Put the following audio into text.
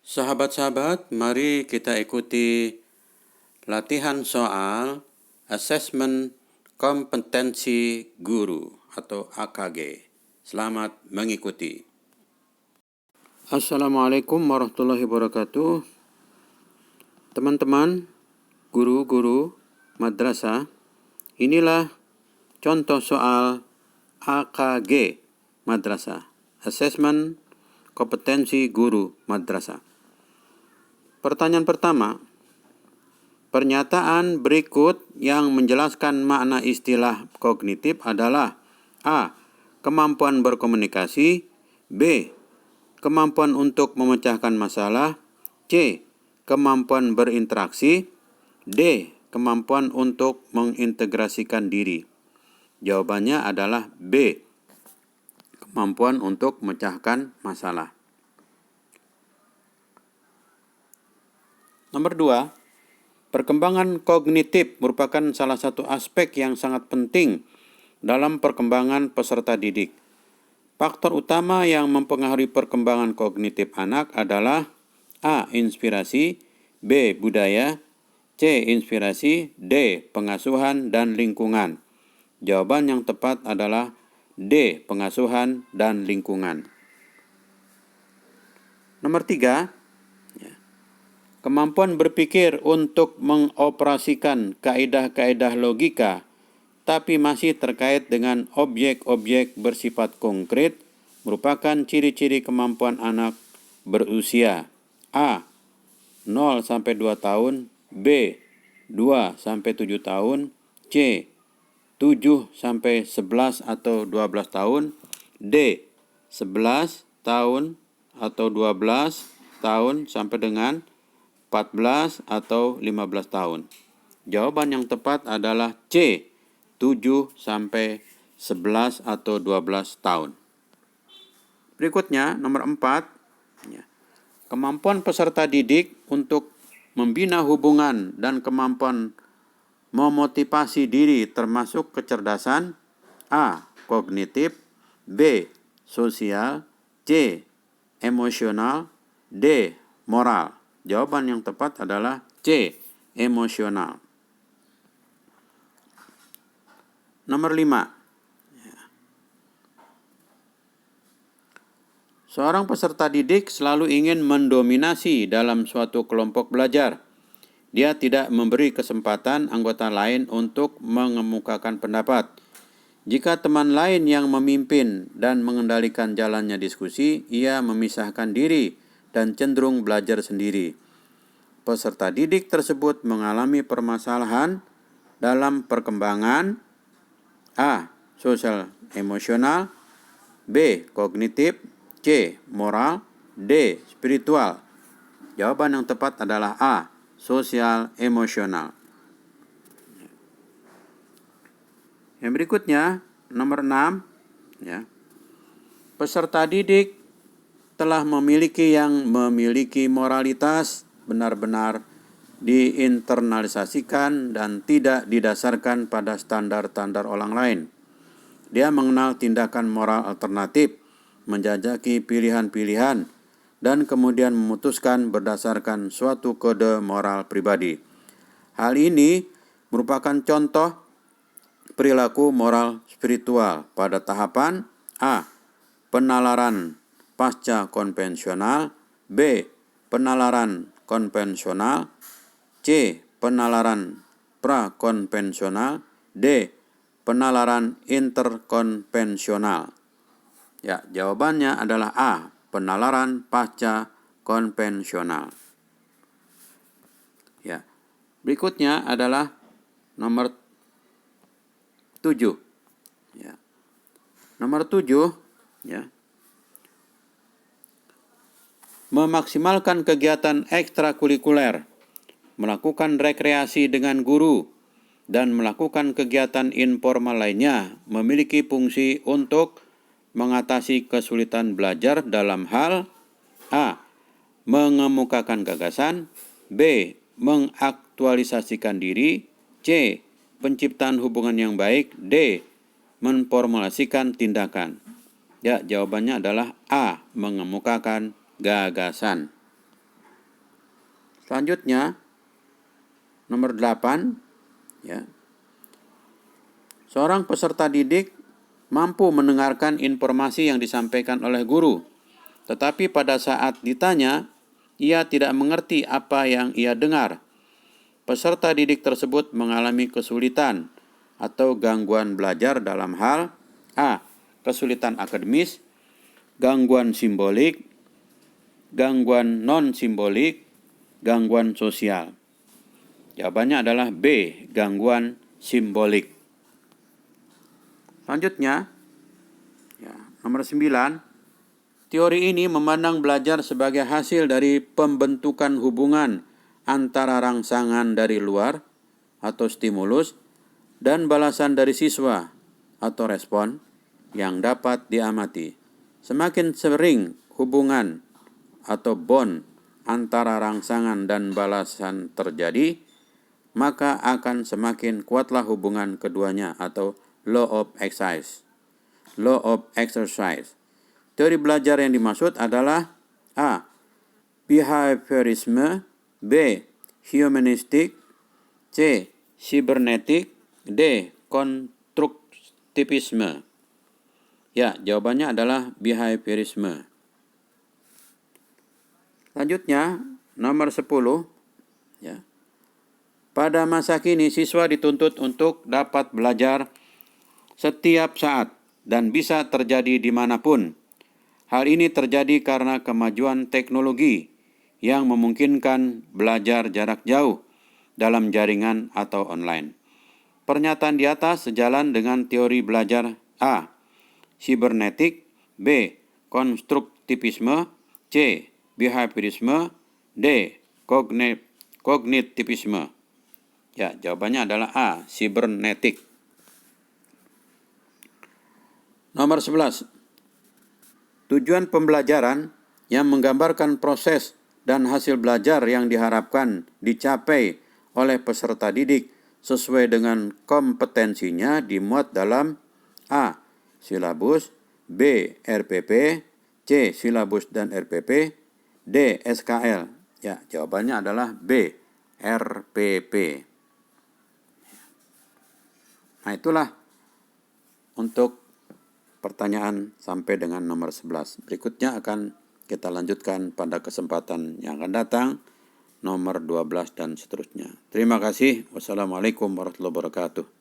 Sahabat-sahabat, mari kita ikuti latihan soal Asesmen Kompetensi Guru atau AKG. Selamat mengikuti. Assalamualaikum warahmatullahi wabarakatuh. Teman-teman, guru-guru madrasah, inilah contoh soal AKG madrasah, Asesmen Kompetensi Guru Madrasah. Pertanyaan pertama, pernyataan berikut yang menjelaskan makna istilah kognitif adalah A. Kemampuan berkomunikasi, B. Kemampuan untuk memecahkan masalah, C. Kemampuan berinteraksi, D. Kemampuan untuk mengintegrasikan diri. Jawabannya adalah B. Kemampuan untuk memecahkan masalah. Nomor 2, perkembangan kognitif merupakan salah satu aspek yang sangat penting dalam perkembangan peserta didik. Faktor utama yang mempengaruhi perkembangan kognitif anak adalah A. Inspirasi, B. Budaya, C. Inspirasi, D. Pengasuhan dan lingkungan. Jawaban yang tepat adalah D. Pengasuhan dan lingkungan. Nomor 3, kemampuan berpikir untuk mengoperasikan kaidah-kaidah logika, tapi masih terkait dengan objek-objek bersifat konkret, merupakan ciri-ciri kemampuan anak berusia A. 0-2 tahun, B. 2-7 tahun, C. 7-11 atau 12 tahun, D. 11 tahun atau 12 tahun sampai dengan 14 atau 15 tahun. Jawaban yang tepat adalah C. 7-11 atau 12 tahun. Berikutnya, nomor 4. Kemampuan peserta didik untuk membina hubungan dan kemampuan memotivasi diri termasuk kecerdasan A. Kognitif, B. Sosial, C. Emosional, D. Moral. Jawaban yang tepat adalah C. Emosional. Nomor 5. Seorang peserta didik selalu ingin mendominasi dalam suatu kelompok belajar. Dia tidak memberi kesempatan anggota lain untuk mengemukakan pendapat. Jika teman lain yang memimpin dan mengendalikan jalannya diskusi, ia memisahkan diri dan cenderung belajar sendiri. Peserta didik tersebut mengalami permasalahan dalam perkembangan A. Sosial emosional, B. Kognitif, C. Moral, D. Spiritual. Jawaban yang tepat adalah A. Sosial emosional. Yang berikutnya, nomor 6, peserta didik telah memiliki moralitas benar-benar diinternalisasikan dan tidak didasarkan pada standar-standar orang lain. Dia mengenal tindakan moral alternatif, menjajaki pilihan-pilihan, dan kemudian memutuskan berdasarkan suatu kode moral pribadi. Hal ini merupakan contoh perilaku moral spiritual pada tahapan A. Penalaran pasca konvensional, B. Penalaran konvensional, C. Penalaran prakonvensional, D. Penalaran interkonvensional. Jawabannya adalah A. Penalaran pasca konvensional. Berikutnya adalah nomor 7. Nomor 7, memaksimalkan kegiatan ekstrakurikuler, melakukan rekreasi dengan guru, dan melakukan kegiatan informal lainnya memiliki fungsi untuk mengatasi kesulitan belajar dalam hal A. Mengemukakan gagasan, B. Mengaktualisasikan diri, C. Penciptaan hubungan yang baik, D. Memformulasikan tindakan. Jawabannya adalah A. Mengemukakan gagasan. Selanjutnya, nomor 8, ya. Seorang peserta didik mampu mendengarkan informasi yang disampaikan oleh guru, tetapi pada saat ditanya, ia tidak mengerti apa yang ia dengar. Peserta didik tersebut mengalami kesulitan atau gangguan belajar dalam hal A. Kesulitan akademis, gangguan simbolik, gangguan non-simbolik, gangguan sosial. Jawabannya adalah B. Gangguan simbolik. Selanjutnya, nomor 9. Teori ini memandang belajar sebagai hasil dari pembentukan hubungan antara rangsangan dari luar atau stimulus dan balasan dari siswa atau respon yang dapat diamati. Semakin sering hubungan atau bond antara rangsangan dan balasan terjadi, maka akan semakin kuatlah hubungan keduanya atau law of exercise. Law of exercise. Teori belajar yang dimaksud adalah A. Behaviorisme, B. Humanistik, C. Cybernetik, D. Konstruktivisme. Ya, jawabannya adalah behaviorisme. Selanjutnya, nomor 10. Ya. Pada masa kini, siswa dituntut untuk dapat belajar setiap saat dan bisa terjadi dimanapun. Hal ini terjadi karena kemajuan teknologi yang memungkinkan belajar jarak jauh dalam jaringan atau online. Pernyataan di atas sejalan dengan teori belajar A. Sibernetik, B. Konstruktivisme, C. Behaviorisme, D. Kognitivisme. Ya, jawabannya adalah A. Sibernetik. Nomor 11. Tujuan pembelajaran yang menggambarkan proses dan hasil belajar yang diharapkan dicapai oleh peserta didik sesuai dengan kompetensinya dimuat dalam A. Silabus, B. RPP, C. Silabus dan RPP, D. SKL. Ya, jawabannya adalah B. RPP. Nah, itulah untuk pertanyaan sampai dengan nomor 11. Berikutnya akan kita lanjutkan pada kesempatan yang akan datang, nomor 12 dan seterusnya. Terima kasih. Wassalamualaikum warahmatullahi wabarakatuh.